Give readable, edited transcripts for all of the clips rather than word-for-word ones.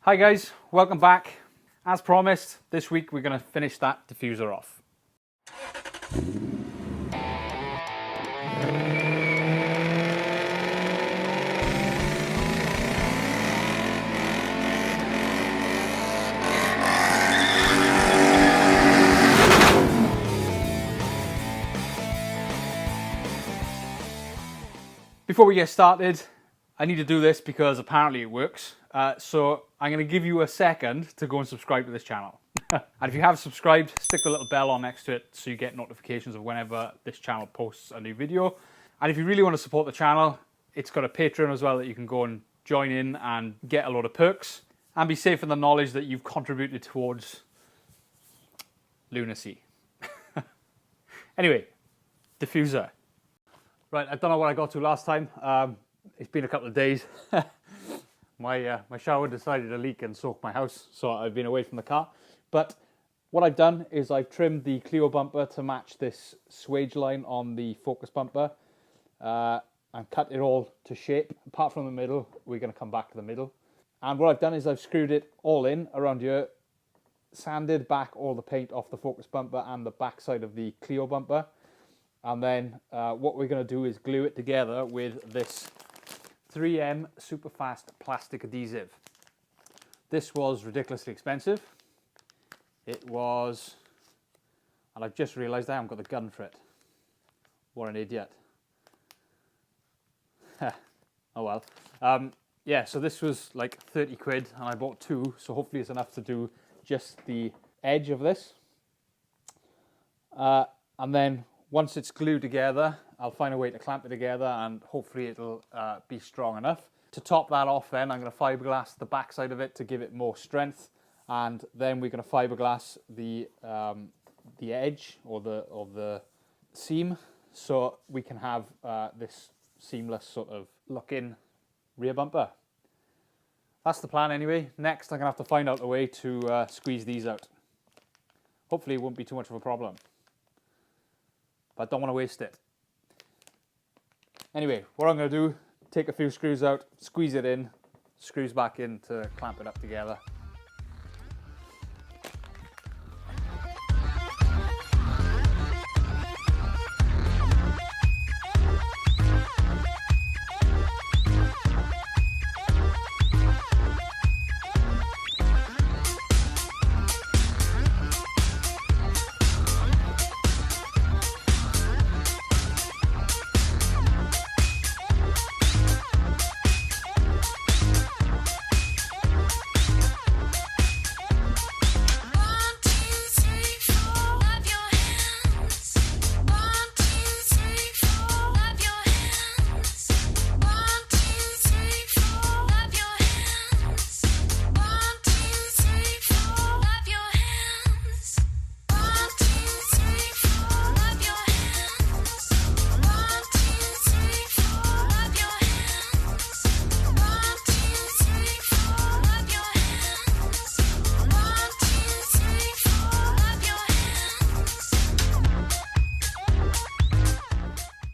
Hi guys, welcome back. As promised, this week we're going to finish that diffuser off. Before we get started, I need to do this because apparently it works. So I'm going to give you a second to go and subscribe to this channel. And if you have subscribed, stick the little bell on next to it so you get notifications of whenever this channel posts a new video. And if you really want to support the channel, it's got a Patreon as well that you can go and join in and get a lot of perks. And be safe in the knowledge that you've contributed towards lunacy. Anyway, diffuser. Right, I don't know what I got to last time. It's been a couple of days. My shower decided to leak and soak my house, so I've been away from the car. But what I've done is I've trimmed the Clio bumper to match this swage line on the Focus bumper and cut it all to shape. Apart from the middle, we're going to come back to the middle. And what I've done is I've screwed it all in around here, sanded back all the paint off the Focus bumper and the back side of the Clio bumper. And then what we're going to do is glue it together with this 3M super fast plastic adhesive. This was ridiculously expensive. It was, and I've just realized I haven't got the gun for it. What an idiot. Oh well. Yeah, so this was like 30 quid and I bought two, so hopefully it's enough to do just the edge of this. And then once it's glued together, I'll find a way to clamp it together and hopefully it'll be strong enough. To top that off then, I'm going to fiberglass the back side of it to give it more strength. And then we're going to fiberglass the edge or the seam so we can have this seamless sort of look-in rear bumper. That's the plan anyway. Next, I'm going to have to find out a way to squeeze these out. Hopefully it won't be too much of a problem. But I don't want to waste it. Anyway, what I'm going to do, take a few screws out, squeeze it in, screws back in to clamp it up together.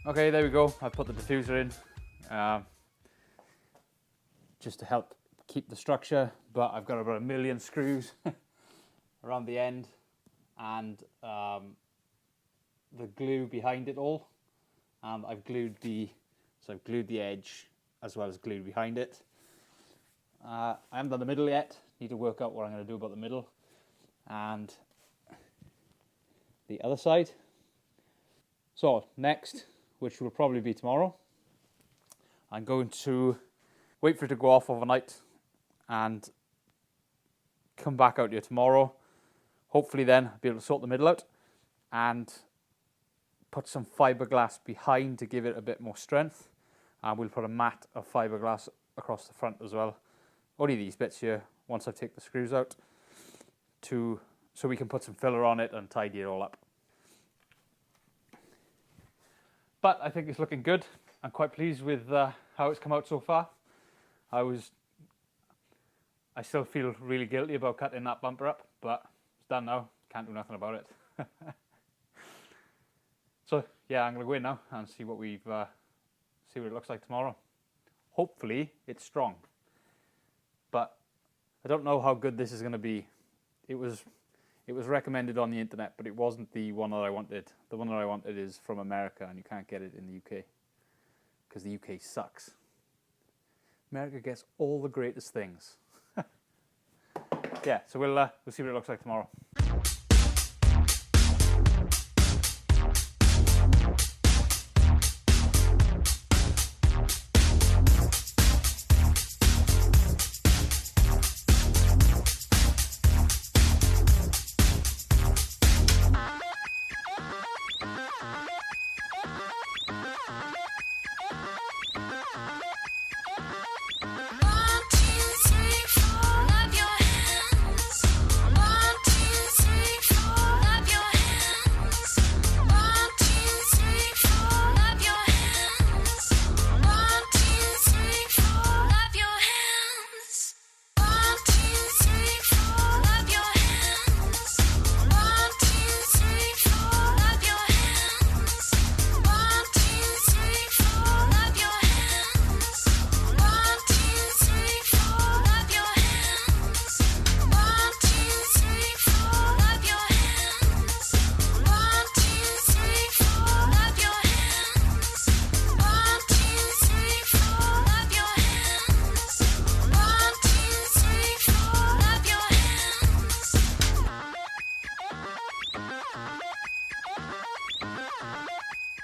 Okay, there we go. I put the diffuser in just to help keep the structure, but I've got about 1 million screws around the end and the glue behind it all. And I've glued the edge as well as glued behind it. I haven't done the middle yet. Need to work out what I'm going to do about the middle and the other side. So next, which will probably be tomorrow, I'm going to wait for it to go off overnight and come back out here tomorrow. Hopefully then I'll be able to sort the middle out and put some fiberglass behind to give it a bit more strength. And we'll put a mat of fiberglass across the front as well. Only these bits here, once I take the screws out, so we can put some filler on it and tidy it all up. But I think it's looking good. I'm quite pleased with how it's come out so far. I still feel really guilty about cutting that bumper up, but it's done now. Can't do nothing about it. So yeah, I'm gonna go in now and see what it looks like tomorrow. Hopefully it's strong, but I don't know how good this is going to be. It was recommended on the internet, but it wasn't the one that I wanted. The one that I wanted is from America, and you can't get it in the UK because the UK sucks. America gets all the greatest things. Yeah, so we'll see what it looks like tomorrow.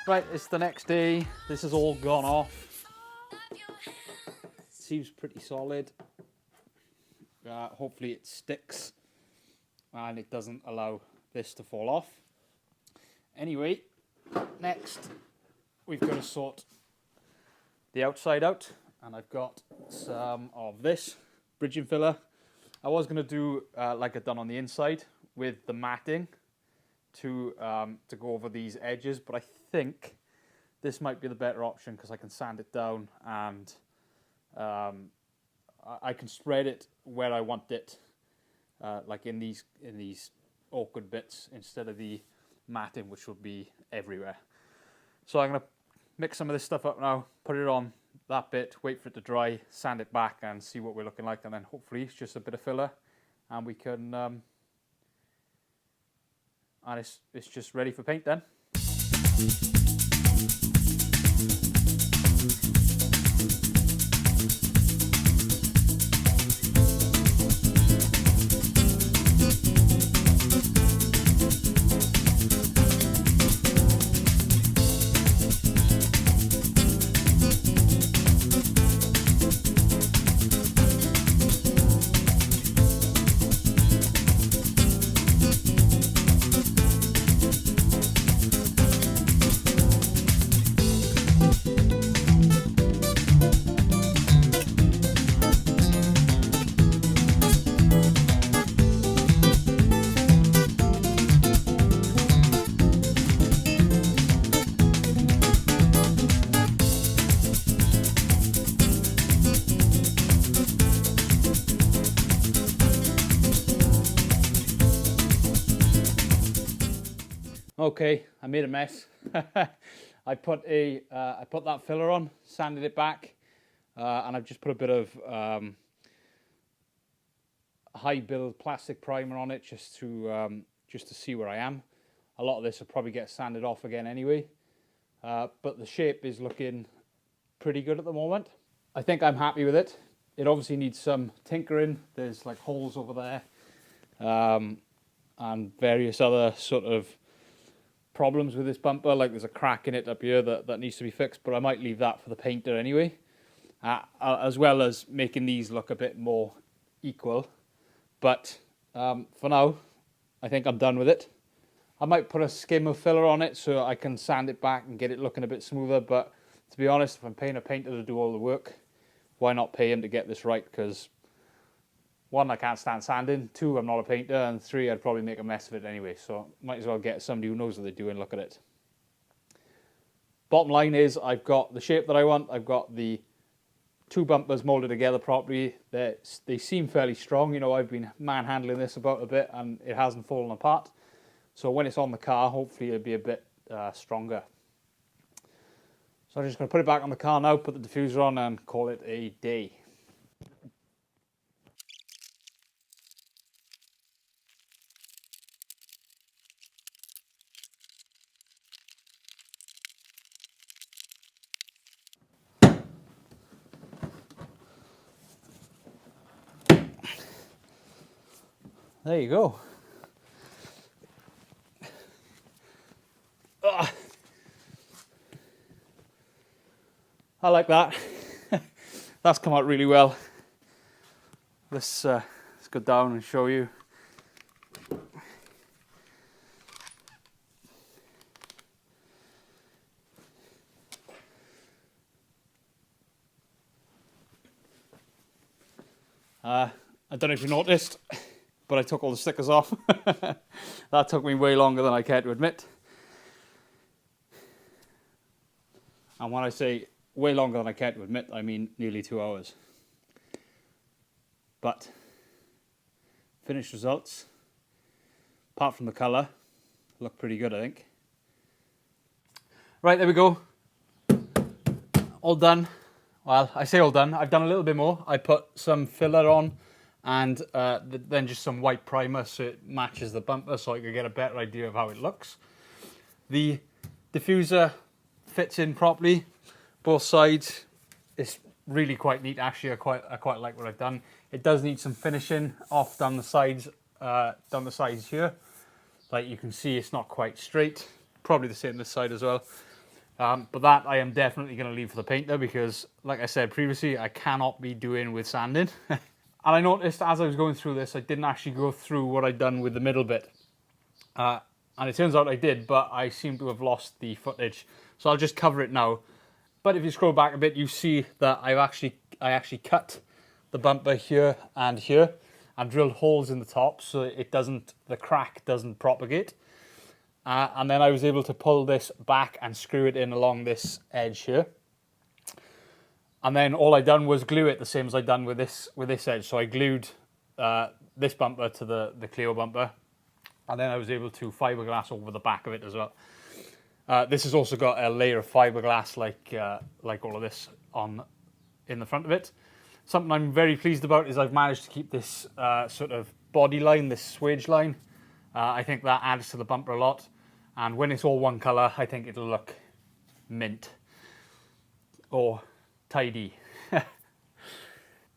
Right, it's the next day. This has all gone off. Seems pretty solid. Hopefully it sticks and it doesn't allow this to fall off. Anyway, next we've got to sort the outside out, and I've got some of this bridging filler. I was going to do like I've done on the inside with the matting to go over these edges, but I think this might be the better option because I can sand it down and I can spread it where I want it, like in these awkward bits instead of the matting, which will be everywhere. So I'm going to mix some of this stuff up now, put it on that bit, wait for it to dry, sand it back and see what we're looking like, and then hopefully it's just a bit of filler and we can and it's just ready for paint then. Okay, I made a mess. I put that filler on, sanded it back, and I've just put a bit of high build plastic primer on it just to see where I am. A lot of this will probably get sanded off again anyway, but the shape is looking pretty good at the moment. I think I'm happy with it. It obviously needs some tinkering. There's like holes over there and various other sort of problems with this bumper, like there's a crack in it up here that needs to be fixed, but I might leave that for the painter anyway, as well as making these look a bit more equal. But for now, I think I'm done with it. I might put a skim of filler on it so I can sand it back and get it looking a bit smoother, but to be honest, if I'm paying a painter to do all the work, why not pay him to get this right? Because one, I can't stand sanding, two, I'm not a painter, and three, I'd probably make a mess of it anyway, so might as well get somebody who knows what they're doing look at it. Bottom line is, I've got the shape that I want. I've got the two bumpers molded together properly. They seem fairly strong. You know, I've been manhandling this about a bit and it hasn't fallen apart. So when it's on the car, hopefully it'll be a bit stronger. So I'm just going to put it back on the car now, put the diffuser on and call it a day. there you go. I like that. That's come out really well. Let's go down and show you. I don't know if you noticed, but I took all the stickers off. That took me way longer than I care to admit. And when I say way longer than I care to admit, I mean nearly 2 hours. But finished results, apart from the colour, look pretty good, I think. Right, there we go. All done. Well, I say all done. I've done a little bit more. I put some filler on and then just some white primer so it matches the bumper so I could get a better idea of how it looks. The diffuser fits in properly, both sides. It's really quite neat actually. I quite like what I've done. It does need some finishing off down the sides here. Like you can see, it's not quite straight. Probably the same this side as well. But that I am definitely going to leave for the painter because, like I said previously, I cannot be doing with sanding. And I noticed as I was going through this, I didn't actually go through what I'd done with the middle bit. And it turns out I did, but I seem to have lost the footage. So I'll just cover it now. But if you scroll back a bit, you see that I actually cut the bumper here and drilled holes in the top so the crack doesn't propagate. And then I was able to pull this back and screw it in along this edge here. And then all I done was glue it the same as I done with this edge. So I glued this bumper to the Clio bumper, and then I was able to fiberglass over the back of it as well. This has also got a layer of fiberglass like all of this in the front of it. Something I'm very pleased about is I've managed to keep this sort of body line, this swage line. I think that adds to the bumper a lot. And when it's all one colour, I think it'll look mint or tidy.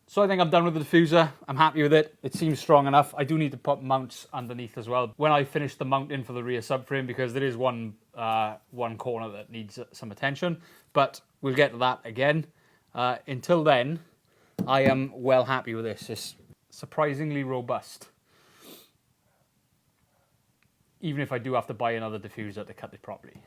So I think I'm done with the diffuser. I'm happy with it. It seems strong enough. I do need to put mounts underneath as well when I finish the mounting for the rear subframe because there is one corner that needs some attention. But we'll get to that again. Until then, I am well happy with this. It's surprisingly robust. Even if I do have to buy another diffuser to cut it properly.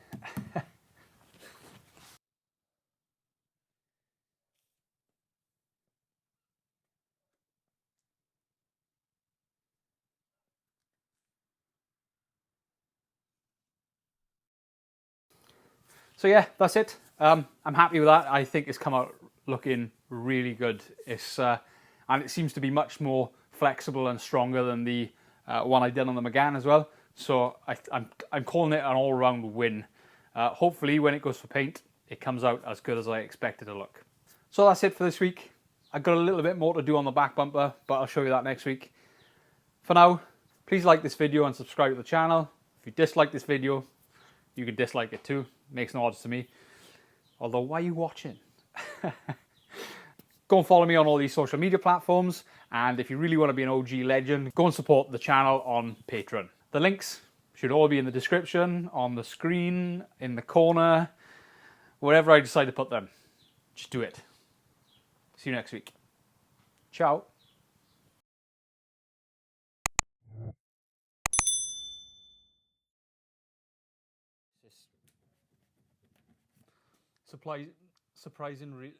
So yeah, that's it. I'm happy with that. I think it's come out looking really good. And it seems to be much more flexible and stronger than the one I did on the Megane as well. So I'm calling it an all-round win. Hopefully when it goes for paint, it comes out as good as I expect it to look. So that's it for this week. I've got a little bit more to do on the back bumper, but I'll show you that next week. For now, please like this video and subscribe to the channel. If you dislike this video, you can dislike it too. Makes no odds to me. Although, why are you watching? Go and follow me on all these social media platforms. And if you really want to be an OG legend, go and support the channel on Patreon. The links should all be in the description, on the screen, in the corner, wherever I decide to put them. Just do it. See you next week. Ciao. Surprisingly